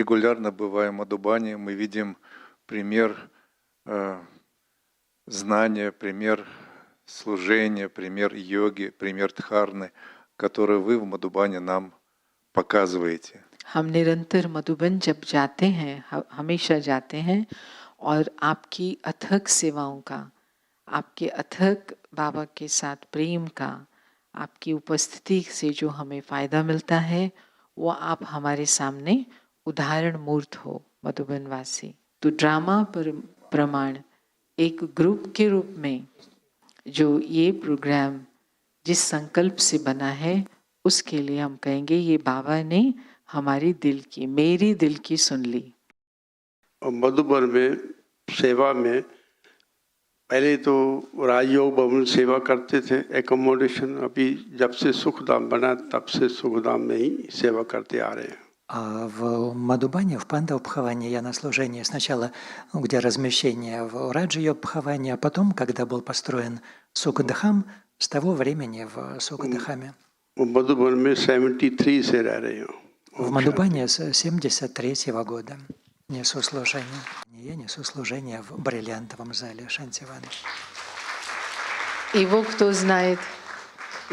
регулярно бываем в Мадхубане, мы видим пример знания, пример служения, пример йоги, пример дхарны, который вы в Мадхубане нам показываете. हम निरंतर मधुबन जब जाते हैं, हमेशा जाते हैं, और आपकी अथक सेवाओं का, आपके अथक बाबा के साथ प्रेम का, आपकी उपस्थिति से जो हमें फायदा मिलता है, वो आप हमारे सामने उदाहरण मूर्त हो मधुबन वासी। तो ड्रामा पर प्रमाण एक ग्रुप के रूप में जो ये प्रोग्राम जिस संकल्प से बना है, उसके लिए हम कहेंगे ये बाबा ने हमारी दिल की, मेरी दिल की सुन ली। और मधुबन में सेवा में पहले तो राजयोग भवन सेवा करते थे, एकोमोडेशन। अभी जब से सुखधाम बना तब से सुखधाम में ही सेवा करते आ रहे हैं। В Мадхубане, в Пандавбхаване я на служении сначала, где размещение в Раджа-йог-бхаване, а потом, когда был построен Сукадхам, с того времени в Сукадхаме. वो मधुबन में 73 से रह रहे हैं। В Мадхубане с 73-го года несу служение. Я несу служение в бриллиантовом зале Шантиваны. И वो кто знает,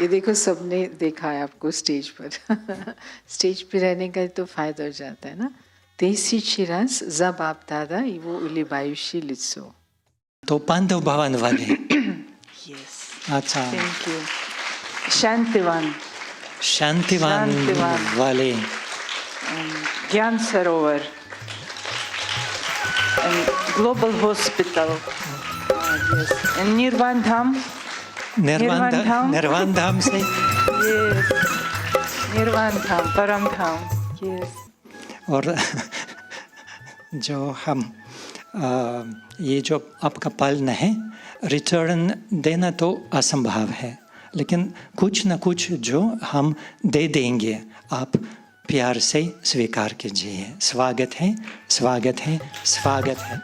ये देखो सबने देखा है आपको स्टेज पर। स्टेज पे रहने का तो फायदा हो जाता है ना। Тысячи раз за баб-дада его улыбающее лицо. То Пандавбхаван वाले. Yes. अच्छा. Thank you. Shantivan. Shantivan वाले. Gyan Sarovar. And Global Hospital. Yes. And Nirvan Dham. निर्वाण धाम से Yes. Nirvan Dham, Param Dham. Yes. और जो हम ये जो आपका पालन है, रिटर्न देना तो असंभव है, लेकिन कुछ न कुछ जो हम दे देंगे, आप प्यार से स्वीकार कीजिए। स्वागत है, स्वागत है, स्वागत है।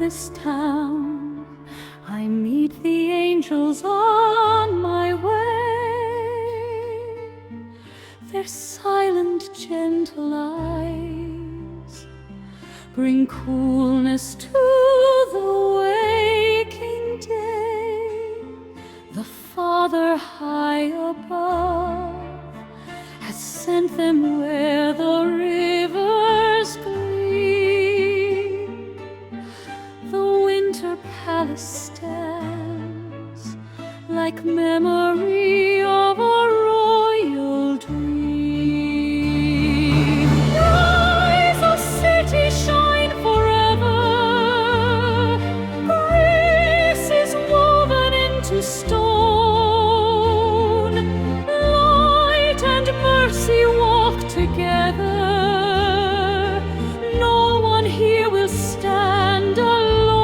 this town, I meet the angels on my way. Their silent, gentle eyes bring coolness to the waking day. The Father high above has sent them where the rivers gleam. The winter palace stands like memory of a royal dream. Rise, O city, shine forever. Grace is woven into stone. Light and mercy walk together. No one here will stand alone.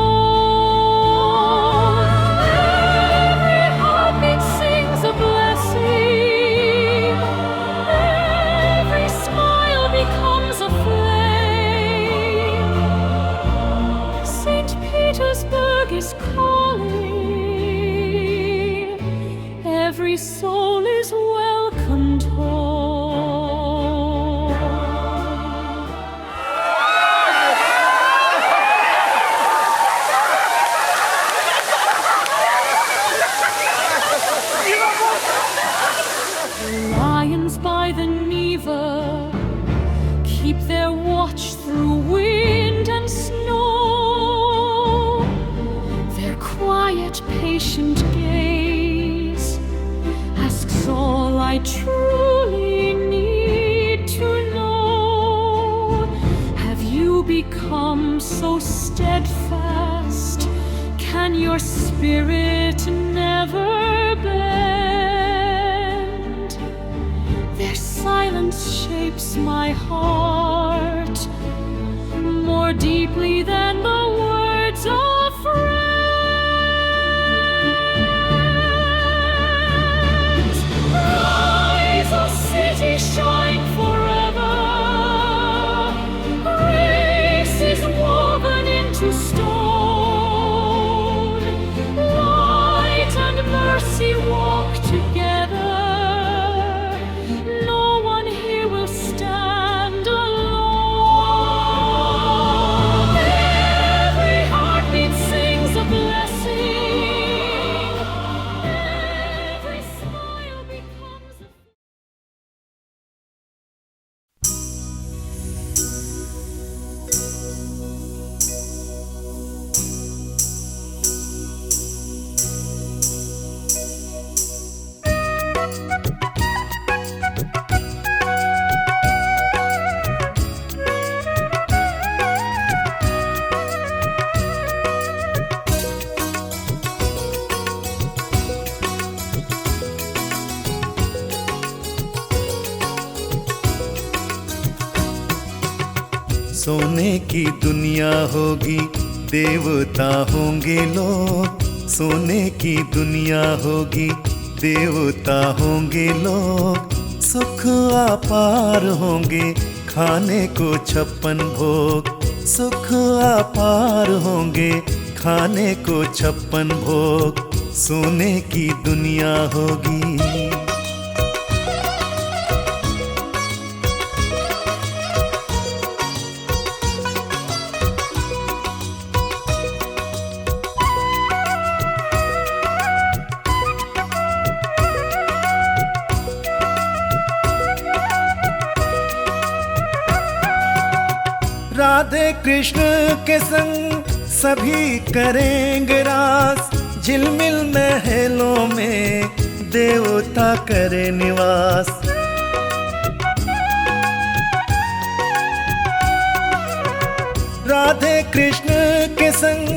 Every heartbeat sings a blessing. Every smile becomes a flame. St. Petersburg is calling. Every soul is welcomed home. The lions by the Neva keep their watch through wind and snow. Their quiet, patient gaze asks all I truly need to know. Have you become so steadfast? Can your spirit never bend? Their silence shapes my heart more deeply than the words of friends. Rise, O city, shine forever. Grace is woven into stone. Light and mercy walk together. No one here will stand alone. Every heartbeat sings a blessing. Every smile becomes a सोने की दुनिया होगी, देवता होंगे लोग। सोने की दुनिया होगी, देवता होंगे लोग। सुख अपार होंगे, खाने को 56 भोग। सुख अपार होंगे, खाने को 56 भोग। सोने की दुनिया होगी। राधे कृष्ण के संग सभी करेंगे रास। झिलमिल महलों में देवता करे निवास। राधे कृष्ण के संग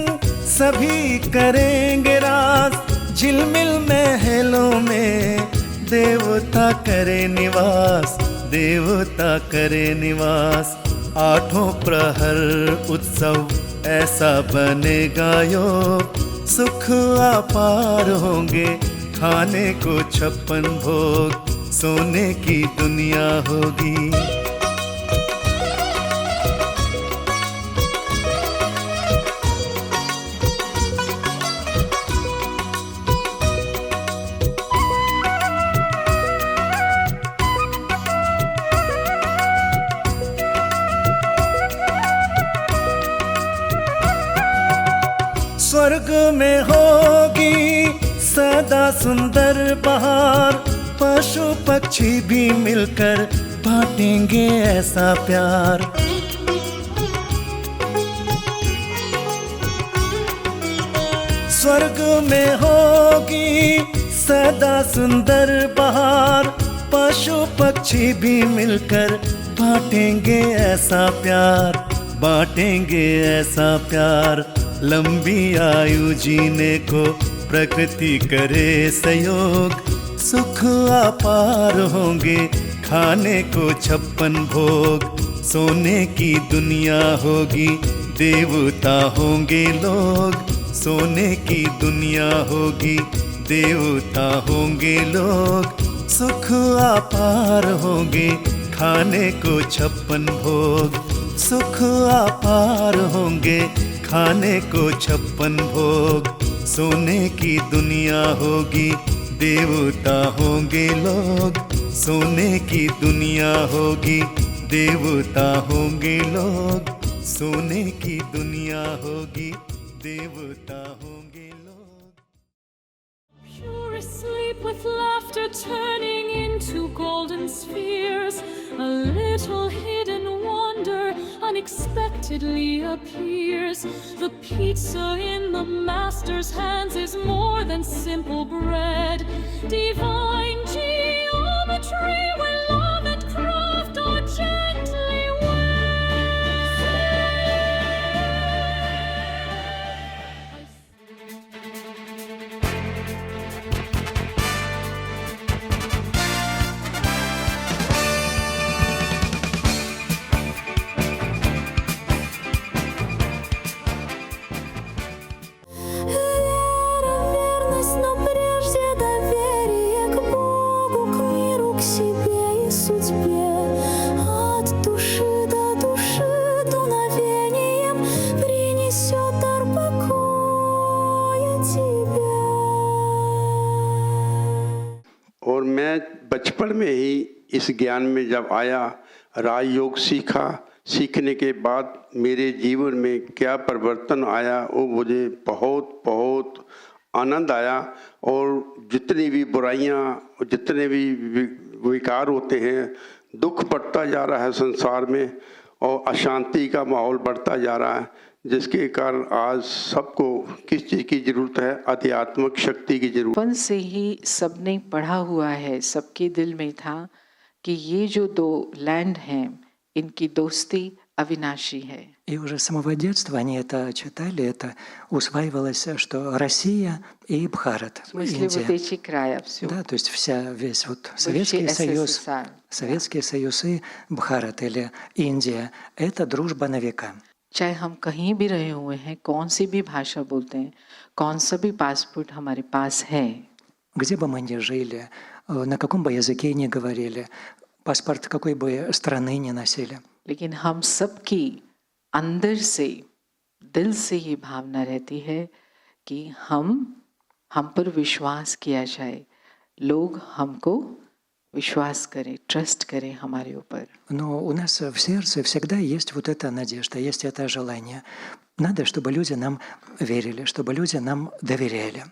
सभी करेंगे रास। झिलमिल महलों में देवता करे निवास। देवता करे निवास। आठों प्रहर उत्सव ऐसा बनेगा योग। सुख अपार होंगे, खाने को 56 भोग। सोने की दुनिया होगी। स्वर्ग में होगी सदा सुंदर बहार, पशु पक्षी भी मिलकर बांटेंगे ऐसा प्यार। स्वर्ग में होगी सदा सुंदर बहार, पशु पक्षी भी मिलकर बांटेंगे ऐसा प्यार, बांटेंगे ऐसा प्यार। लंबी आयु जीने को प्रकृति करे सहयोग, सुख अपार होंगे खाने को 56 भोग। सोने की दुनिया होगी देवता होंगे लोग, सोने की दुनिया होगी देवता होंगे लोग। सुख अपार होंगे खाने को 56 भोग, सुख अपार होंगे खाने को 56 भोग। सोने की दुनिया होगी देवता होंगे लोग, सोने की दुनिया होगी देवता होंगे लोग। सोने की दुनिया होगी देवता होंगे लोग। Pure asleep with laughter turning into golden spheres, a little hidden wonder unexpectedly appears. The pizza in the master's hands is more than simple bread, divine geometry where love and craft are gently और मैं बचपन में ही इस ज्ञान में जब आया, राजयोग सीखा, सीखने के बाद मेरे जीवन में क्या परिवर्तन आया वो मुझे बहुत बहुत आनंद आया। और जितनी भी बुराइयां, जितने भी विकार होते हैं, दुख बढ़ता जा रहा है संसार में और अशांति का माहौल बढ़ता जा रहा है, जिसके कारण आज सबको किस चीज़ की ज़रूरत है? आध्यात्मिक शक्ति की ज़रूरत। बचपन से ही सबने पढ़ा हुआ है, सबके दिल में था कि ये जो दो लैंड हैं इनकी दोस्ती अविनाशी है। И уже с самого детства они это читали, это усваивалось, что Россия и Бхарат, В смысле, вот Индия. эти края все. Да, то есть весь вот Бывший Советский Союз, СССР. Советский Союз и Бхарат или Индия – это дружба на века. चाहे हम कहीं भी रहे हुए हैं, कौन सी भी भाषा बोलते हैं, कौन सा भी पासपोर्ट हमारे पास है, Где бы мы ни жили, на каком бы языке ни говорили, паспорт какой бы страны ни носили, लेकिन हम सबकी अंदर से, दिल से ये भावना रहती है कि हम पर विश्वास किया जाए, लोग हमको विश्वास करें, ट्रस्ट करें हमारे ऊपर। но у нас в сердце всегда есть вот эта надежда, есть это желание. Надо, чтобы люди нам верили, чтобы люди нам доверяли.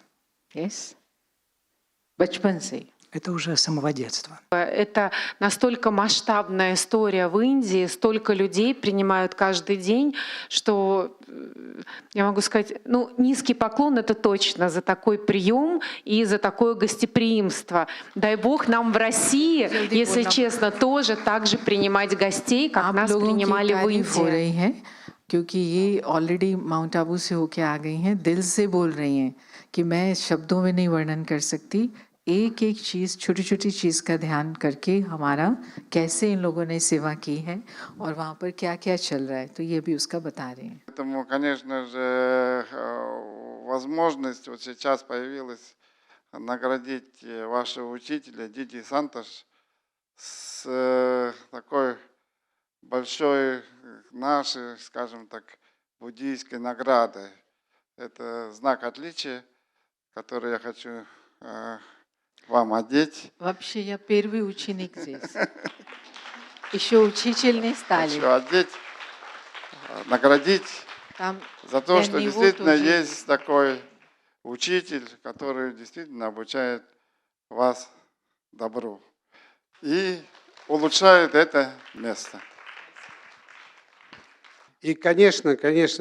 Yes? बचपन से। Это уже с самого детства. Это настолько масштабная история в Индии, столько людей принимают каждый день, что я могу сказать, низкий поклон — это точно за такой прием и за такое гостеприимство. Дай Бог нам в России, если честно, тоже так же принимать гостей, как нас принимали в Индии. क्योंकि ये ऑलरेडी माउंट आबू से होके आ गई हैं, दिल से बोल रही हैं कि मैं शब्दों में नहीं वर्णन कर सकती, एक एक चीज़, छोटी छोटी चीज़ का ध्यान करके हमारा कैसे इन लोगों ने सेवा की है और वहाँ पर क्या क्या चल रहा है, तो ये भी उसका बता रहे हैं। Поэтому, конечно же, возможность вот сейчас появилась наградить вашего учителя Диди Сантош с такой большой нашей, скажем так, буддийской наградой. Это знак отличия, который я хочу вам одеть. Вообще я первый ученик здесь. Еще учитель не стали. Хочу одеть, наградить Там за то, для что него действительно тоже есть такой учитель, который действительно обучает вас добру и улучшает это место. И, конечно,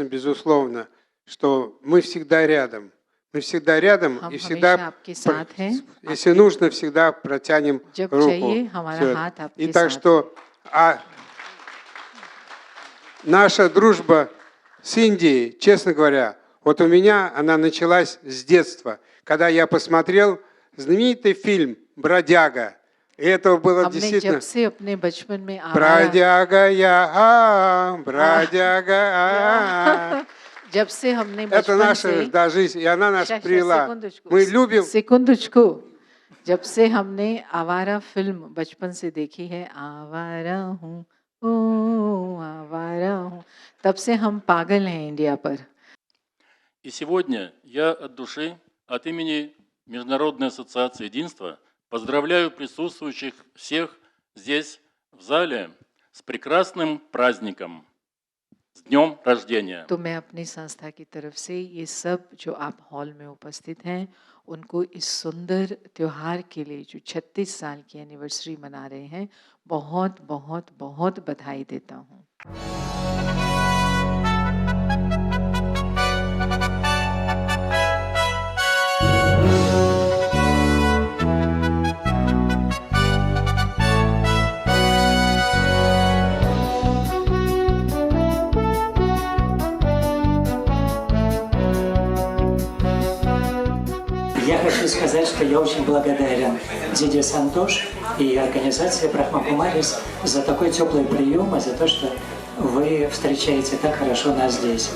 безусловно, что мы всегда рядом. Мы всегда рядом हम и हमेशा всегда, आपके साथ हैं. если нужно, всегда протянем जब руку. चाहिए हमारा Всё. हाथ आपके И так साथ что наша дружба с Индией, честно говоря, вот у меня она началась с детства, когда я посмотрел знаменитый фильм «Бродяга». И это было हमने действительно... जब से अपने बचपन में Бродяга я, бродяга. जब से हमने Это बचपन наша से да, жизнь, и она нас Щас, привела. секундочку. Мы любим... секундочку. जब से हमने आवारा फिल्म बचपन से देखी है, आवारा हूँ, ओ आवारा हूँ, तब से हम पागल हैं इंडिया पर. И сегодня я от души, от имени Международной ассоциации единства поздравляю присутствующих всех здесь, в зале, с прекрасным праздником, с днем рождения. तो मैं अपनी संस्था की तरफ से ये सब जो आप हॉल में उपस्थित हैं उनको इस सुंदर त्योहार के लिए जो 36 साल की एनिवर्सरी मना रहे हैं बहुत बहुत बहुत बधाई देता हूँ. Я хочу сказать, что я очень благодарен Диде Сантош и организации Брахма Кумарис за такой теплый прием и за то, что вы встречаете так хорошо нас здесь.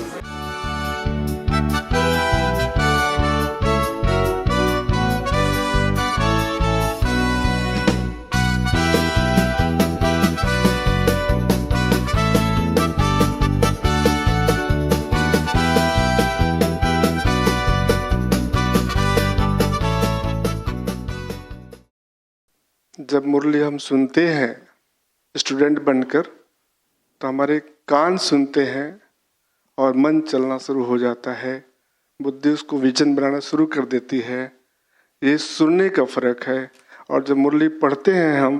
जब मुरली हम सुनते हैं स्टूडेंट बनकर तो हमारे कान सुनते हैं और मन चलना शुरू हो जाता है, बुद्धि उसको विजन बनाना शुरू कर देती है. ये सुनने का फर्क है. और जब मुरली पढ़ते हैं हम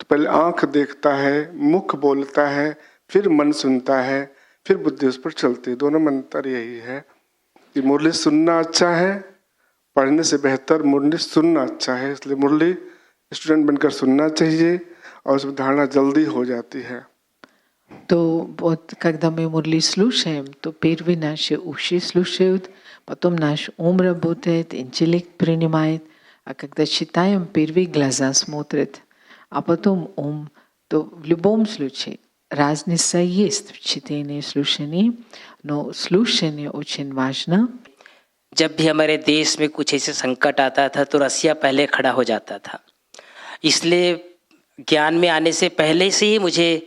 तो पहले आँख देखता है, मुख बोलता है, फिर मन सुनता है, फिर बुद्धि उस पर चलती है. दोनों में अंतर यही है कि मुरली सुनना अच्छा है, पढ़ने से बेहतर मुरली सुनना अच्छा है. इसलिए मुरली स्टूडेंट बनकर सुनना चाहिए और उसमें धारणा जल्दी हो जाती है. Когда мы Мурли слушаем, то первый наши уши слушают, потом наш ум работает, интеллект принимает, а когда читаем, первые глаза смотрят, а потом ум. То в любом случае разница есть в чтении и слушании, но слушание очень важно. जब भी हमारे देश में कुछ ऐसे संकट आता था तो रसिया पहले खड़ा हो जाता था. इसलिए ज्ञान में आने से पहले से ही मुझे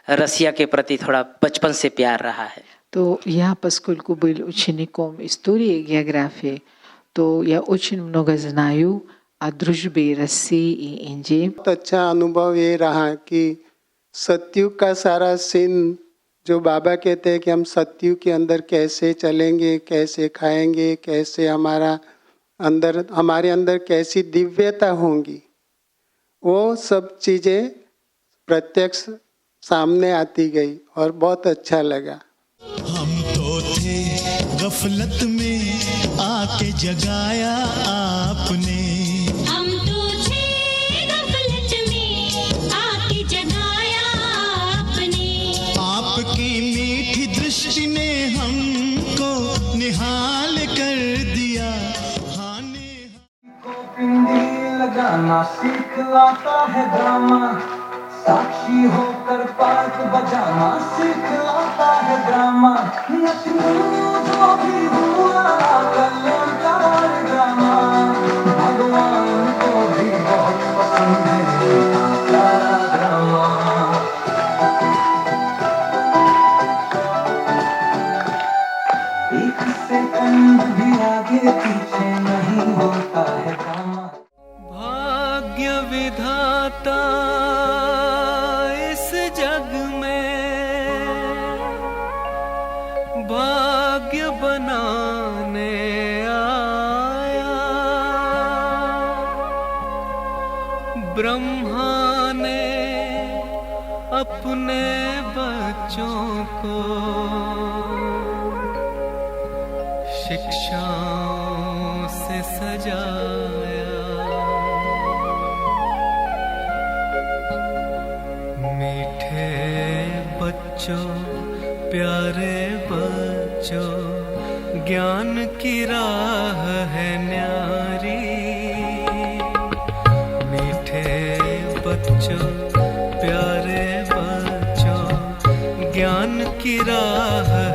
रसिया के प्रति थोड़ा बचपन से प्यार रहा है. То я, поскольку был учеником истории и географии, то я очень много знаю о дружбе России и Индии. बहुत अच्छा अनुभव ये रहा कि सतयुग का सारा सीन जो बाबा कहते हैं कि हम सतयुग के अंदर कैसे चलेंगे, कैसे खाएंगे, कैसे हमारे अंदर कैसी दिव्यता होंगी, वो सब चीज़ें प्रत्यक्ष सामने आती गई और बहुत अच्छा लगा. हम तो थे गफलत में आके जगाया आपने. हम तो थे गफलत में आके जगाया आपने. आपकी मीठी दृष्टि ने हमको निहाल कर दिया. पिंडी लगाना सिखलाता है ड्रामा, साक्षी होकर पार्क बजाना सिखलाता है ड्रामा. नचने जो भी हुआ कल्याणकार ड्रामा, भगवान को भी बहुत पसंद है प्यारा ड्रामा. एक सेकंड भी आगे पीछे नहीं होता है ड्रामा. भाग्य विधाता इस जग में ब्रह्मा ने अपने बच्चों को शिक्षाओं से सजाया। मीठे बच्चों, प्यारे बच्चों, ज्ञान की राह है न्यारी। मीठे बच्चों, प्यारे बच्चों, ज्ञान की राह